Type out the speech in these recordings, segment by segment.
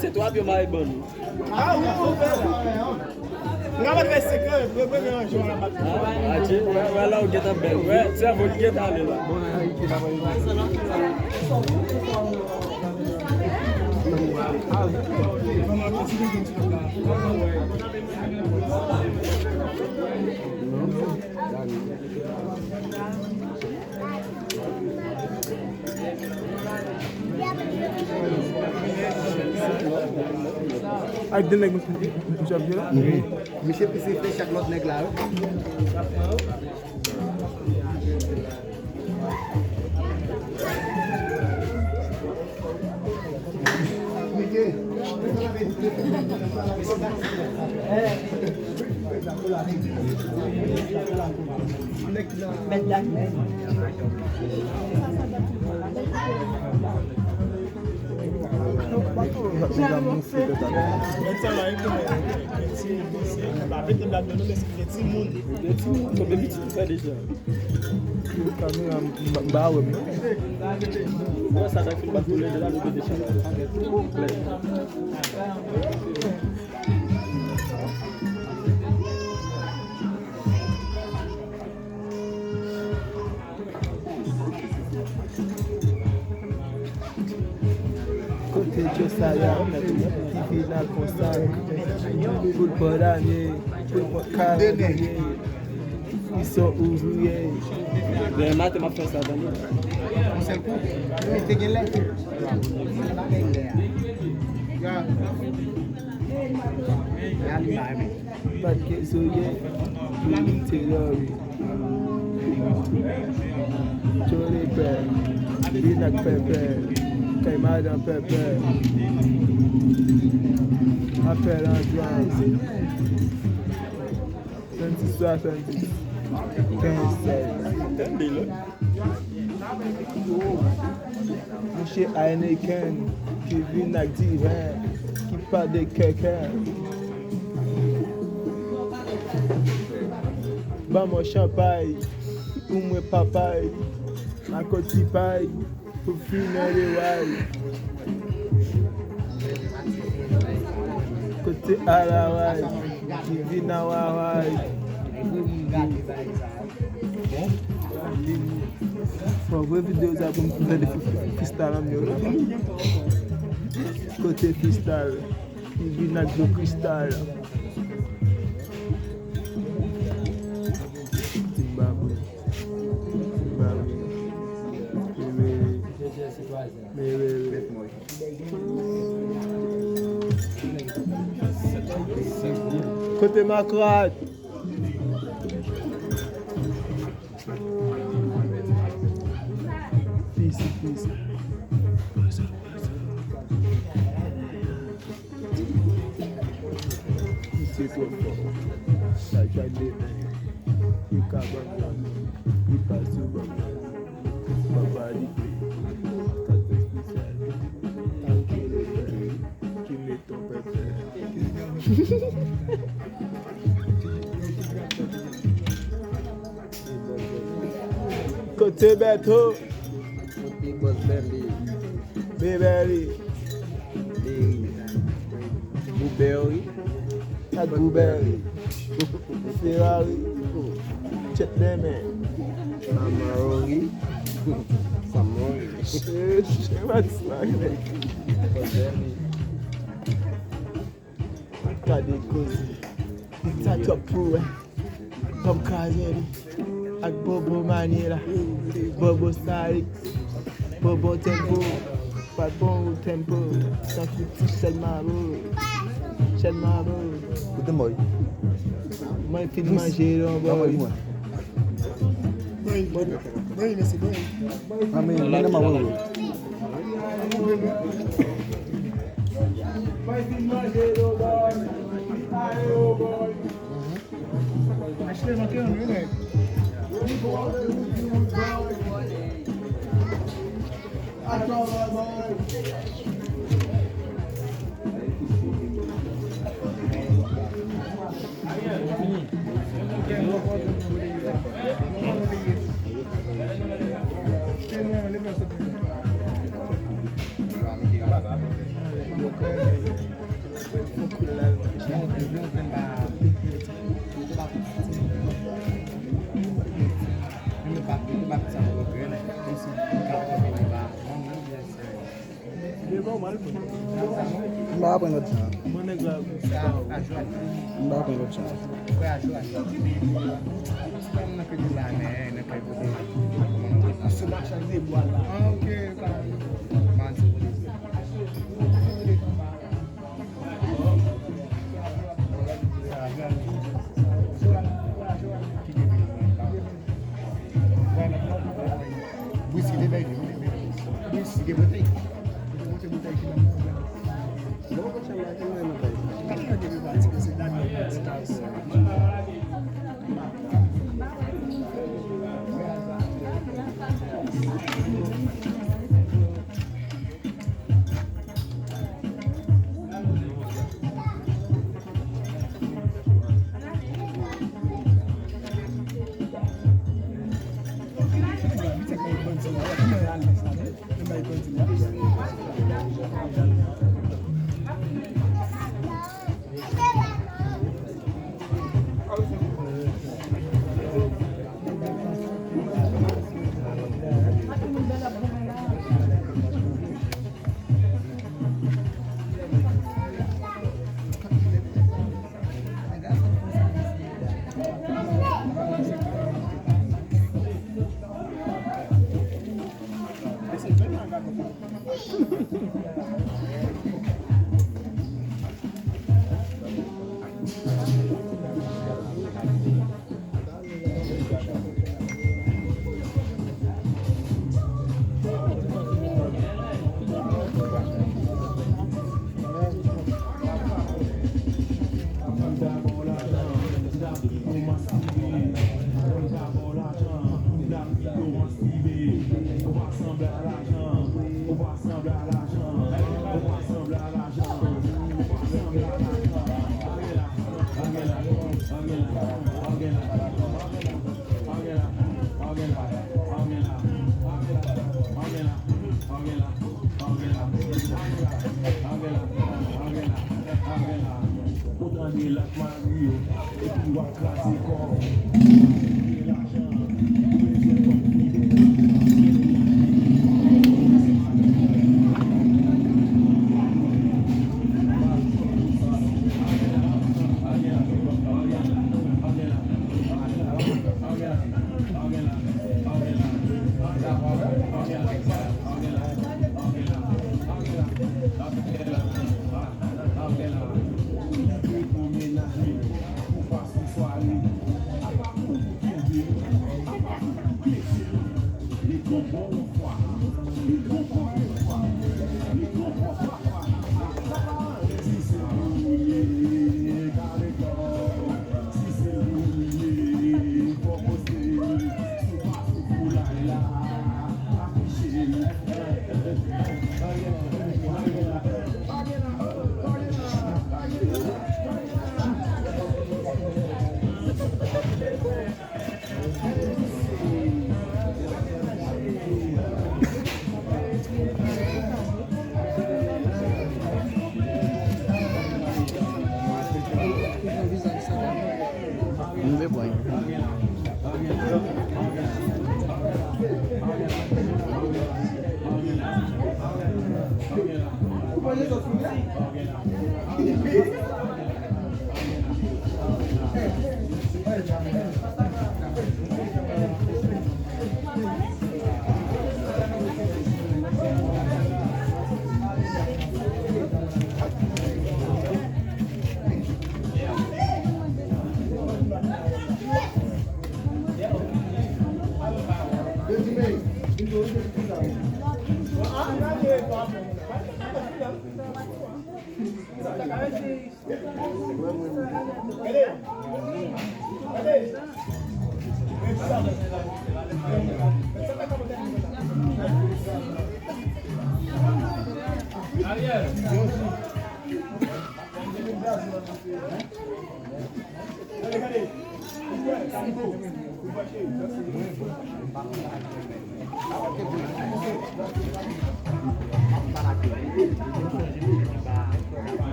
C'est toi qui m'as bon. Ah oui, on va faire secret, je vais un jour la battre. Ah, tu vois là où get up belle. Ouais, tu as voulu get aller là. Avec des nègres, monsieur Abdullah. Monsieur peut faire chaque autre nègre là. Combien de tu fais déjà? Ça t'a fait le bateau de là, le déjà. Côté Josiah, qui vit dans le constat, pour le podanier, pour le caranier, ils sont ouvriers. Mais maths m'a fait ça dans C'est le coup. Mettez qu'il est. Pas de questionner, l'intérieur. Jolie père, Binac pépère, Caïmadan pépère, appel Antoine, 26 70, 15 16. Monsieur Heineken, qui vit avec divin, qui parle de quelqu'un. Bah mon champagne, ou mon papaye, ma côte paille, pour finir les wailles. Côté à la waille, qui vit dans la waille. Pour voir vidéo, ça comme faire des freestyle en mieux. Côté freestyle, qui vit dans le cristal. Côté Macrate. Peace. C'est trop fort. Ça j'allais. Il cabane. Il passe au bas. Papa dit. Qui met ton pépé. Côté Beto. Côté Boss Berry. Bébéri. Blueberry. Blueberry. Ferrari. Chetneme. Amarori. Samori. What's like Kade Kozi. Tato Pue. Tom Kazeri. Ak Bobo Manila. Bobo Starik. Bobo Tempo. Pas bon tempo. Sans foutu Selmaro. Écoutez moi. Moi, il fait de manger, on va. Oui. Bem, nesse bem. Amém. Não é maluco. Acho que eles não querem, né? Mbak apa yang lo cakap? Mana gelap? Mbak apa yang lo cakap? Sudah saya buat lah. Okay. Whisky dia baik. Whisky dia betul.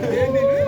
Thank you.